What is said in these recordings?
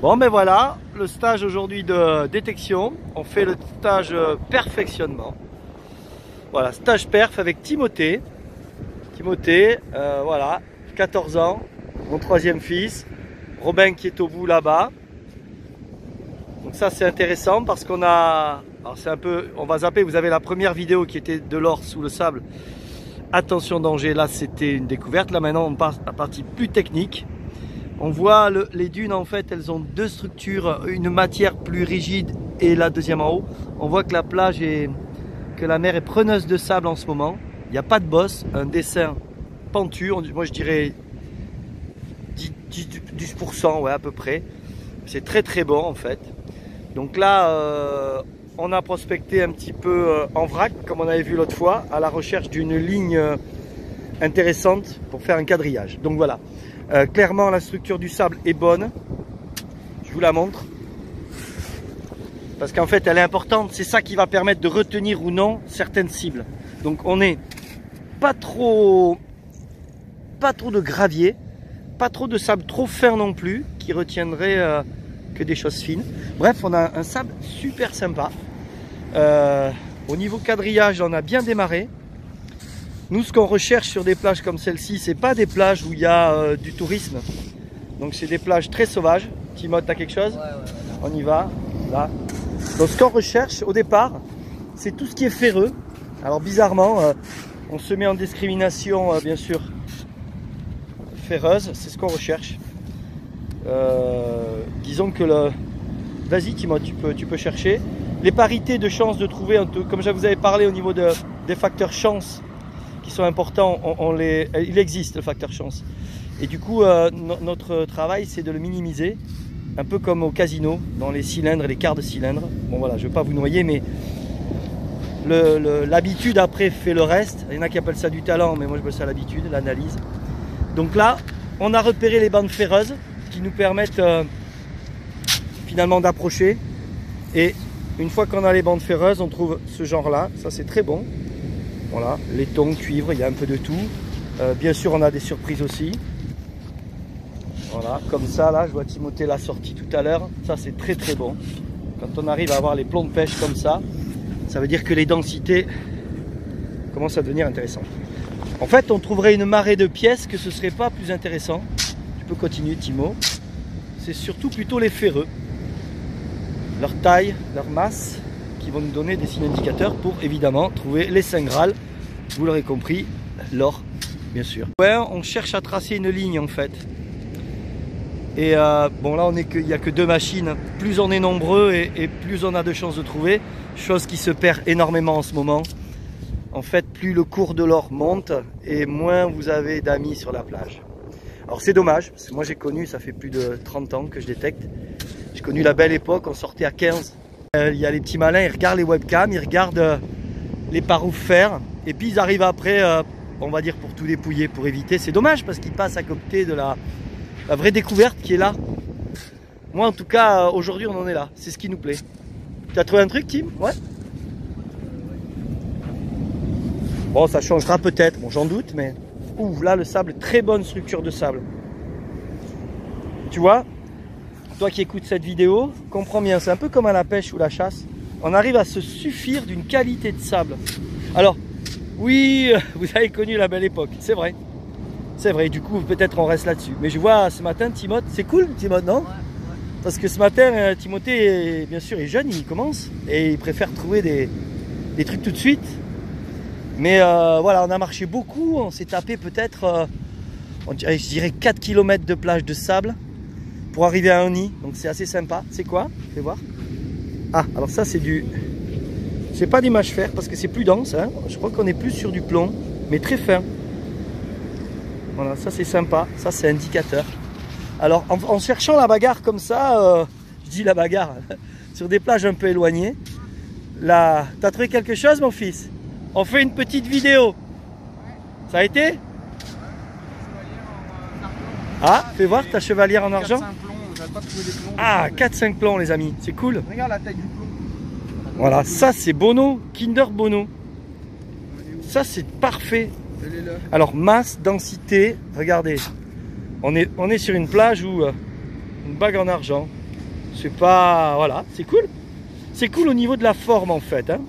Bon ben voilà, le stage aujourd'hui de détection. On fait le stage perfectionnement. Voilà, stage perf avec Timothée. Voilà, 14 ans, mon troisième fils. Robin qui est au bout là-bas. Donc ça c'est intéressant parce qu'on a... Alors c'est un peu... On va zapper, vous avez la première vidéo qui était de l'or sous le sable. Attention danger, là c'était une découverte. Là maintenant on passe à la partie plus technique. On voit les dunes en fait, elles ont deux structures, une matière plus rigide et la deuxième en haut. On voit que la plage que la mer est preneuse de sable en ce moment. Il n'y a pas de bosse, un dessin pentu, moi je dirais 10% ouais, à peu près. C'est très très bon en fait. Donc là, on a prospecté un petit peu en vrac, comme on avait vu l'autre fois, à la recherche d'une ligne intéressante pour faire un quadrillage. Donc voilà. Clairement la structure du sable est bonne, je vous la montre parce qu'en fait elle est importante, c'est ça qui va permettre de retenir ou non certaines cibles. Donc on n'est pas trop de gravier, pas trop de sable trop fin non plus qui retiendrait que des choses fines. Bref, on a un sable super sympa. Au niveau quadrillage on a bien démarré. Nous, ce qu'on recherche sur des plages comme celle-ci, c'est pas des plages où il y a du tourisme. Donc, c'est des plages très sauvages. Timothée, t'as quelque chose? Ouais. On y va. Là. Donc, ce qu'on recherche au départ, c'est tout ce qui est ferreux. Alors, bizarrement, on se met en discrimination, bien sûr, ferreuse. C'est ce qu'on recherche. Disons que le... Vas-y, Timothée, tu peux chercher. Les parités de chance de trouver, comme je vous avais parlé au niveau des facteurs chance, qui sont importants, il existe le facteur chance. Et du coup, notre travail, c'est de le minimiser, un peu comme au casino, dans les cylindres et les quarts de cylindre. Bon voilà, je ne vais pas vous noyer, mais l'habitude après fait le reste. Il y en a qui appellent ça du talent, mais moi je appelle ça l'habitude, l'analyse. Donc là, on a repéré les bandes ferreuses qui nous permettent finalement d'approcher. Et une fois qu'on a les bandes ferreuses, on trouve ce genre-là. Ça, c'est très bon. Voilà, laiton, cuivre, il y a un peu de tout. Bien sûr, on a des surprises aussi. Voilà, comme ça, là, je vois Timothée l'a sorti tout à l'heure. Ça, c'est très très bon. Quand on arrive à avoir les plombs de pêche comme ça veut dire que les densités commencent à devenir intéressantes. En fait, on trouverait une marée de pièces que ce serait pas plus intéressant. Tu peux continuer, Timo. C'est surtout plutôt les ferreux. Leur taille, leur masse, qui vont nous donner des signes indicateurs pour évidemment trouver les Saint Graal. Vous l'aurez compris, l'or, bien sûr. Ouais, on cherche à tracer une ligne en fait. Et bon là, il n'y a que deux machines. Plus on est nombreux et plus on a de chances de trouver. Chose qui se perd énormément en ce moment. En fait, plus le cours de l'or monte et moins vous avez d'amis sur la plage. Alors c'est dommage, parce que moi j'ai connu, ça fait plus de 30 ans que je détecte. J'ai connu la belle époque, on sortait à 15. Il y a les petits malins, ils regardent les webcams, ils regardent les paroufs fer, et puis ils arrivent après, on va dire pour tout dépouiller, pour éviter. C'est dommage parce qu'ils passent à côté de la vraie découverte qui est là. Moi en tout cas, aujourd'hui on en est là, c'est ce qui nous plaît. Tu as trouvé un truc, Tim? Ouais. Bon, ça changera peut-être, bon j'en doute, mais... Ouh, là le sable, très bonne structure de sable. Tu vois? Toi qui écoutes cette vidéo, comprends bien, c'est un peu comme à la pêche ou la chasse. On arrive à se suffire d'une qualité de sable. Alors, oui, vous avez connu la belle époque, c'est vrai. C'est vrai, du coup, peut-être on reste là-dessus. Mais je vois ce matin, Timothée, c'est cool, Timothée, non? Parce que ce matin, Timothée, bien sûr, est jeune, il commence. Et il préfère trouver des trucs tout de suite. Mais voilà, on a marché beaucoup, on s'est tapé peut-être, je dirais 4 km de plage de sable. Pour arriver à un nid, donc c'est assez sympa. C'est quoi? Fais voir. Ah, alors ça c'est du... C'est pas du mâche-fer parce que c'est plus dense, hein. Je crois qu'on est plus sur du plomb, mais très fin. Voilà, ça c'est sympa, ça c'est indicateur. Alors en cherchant la bagarre comme ça, je dis la bagarre, sur des plages un peu éloignées, là, t'as trouvé quelque chose mon fils? On fait une petite vidéo. Ça a été? Ah, fais voir ta chevalière en argent. Ah, 4-5 plombs les amis, c'est cool. Regarde la taille du plomb. Voilà, ça c'est Bono, Kinder Bono. Ça c'est parfait. Alors masse, densité, regardez. On est sur une plage où une bague en argent. C'est pas... Voilà, c'est cool. C'est cool au niveau de la forme en fait. Hein.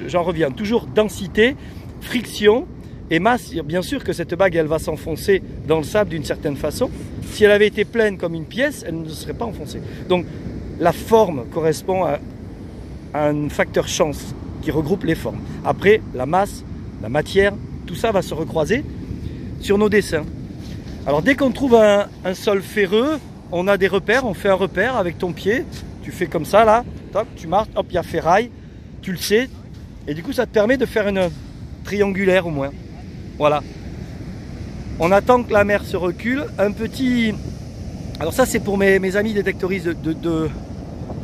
J'en reviens. Toujours densité, friction et masse. Bien sûr que cette bague, elle va s'enfoncer dans le sable d'une certaine façon. Si elle avait été pleine comme une pièce, elle ne serait pas enfoncée. Donc la forme correspond à un facteur chance qui regroupe les formes. Après, la masse, la matière, tout ça va se recroiser sur nos dessins. Alors dès qu'on trouve un sol ferreux, on a des repères, on fait un repère avec ton pied, tu fais comme ça là, toc, tu marches, hop, il y a ferraille, tu le sais, et du coup ça te permet de faire une triangulaire au moins. Voilà. On attend que la mer se recule, un petit... Alors ça c'est pour mes amis détectoristes de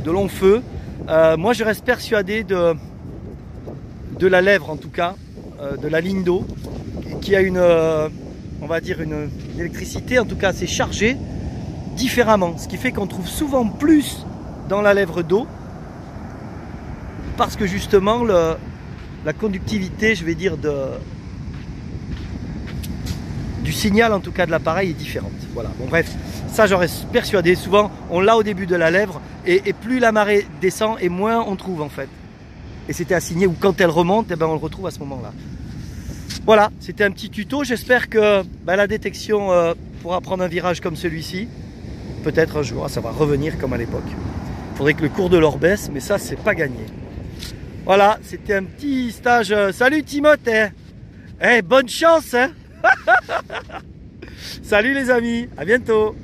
long feu. Moi je reste persuadé de la lèvre en tout cas, de la ligne d'eau, qui a une, on va dire une électricité, en tout cas assez chargée, différemment. Ce qui fait qu'on trouve souvent plus dans la lèvre d'eau, parce que justement la conductivité, je vais dire, du signal en tout cas de l'appareil est différente. Voilà, bon bref, ça j'en reste persuadé. Souvent on l'a au début de la lèvre, et plus la marée descend et moins on trouve en fait. Et c'était assigné, ou quand elle remonte, eh ben on le retrouve à ce moment-là. Voilà, c'était un petit tuto. J'espère que la détection pourra prendre un virage comme celui-ci. Peut-être un jour, ça va revenir comme à l'époque. Il faudrait que le cours de l'or baisse, mais ça, c'est pas gagné. Voilà, c'était un petit stage. Salut Timothée. Bonne chance, hein. Salut les amis, à bientôt.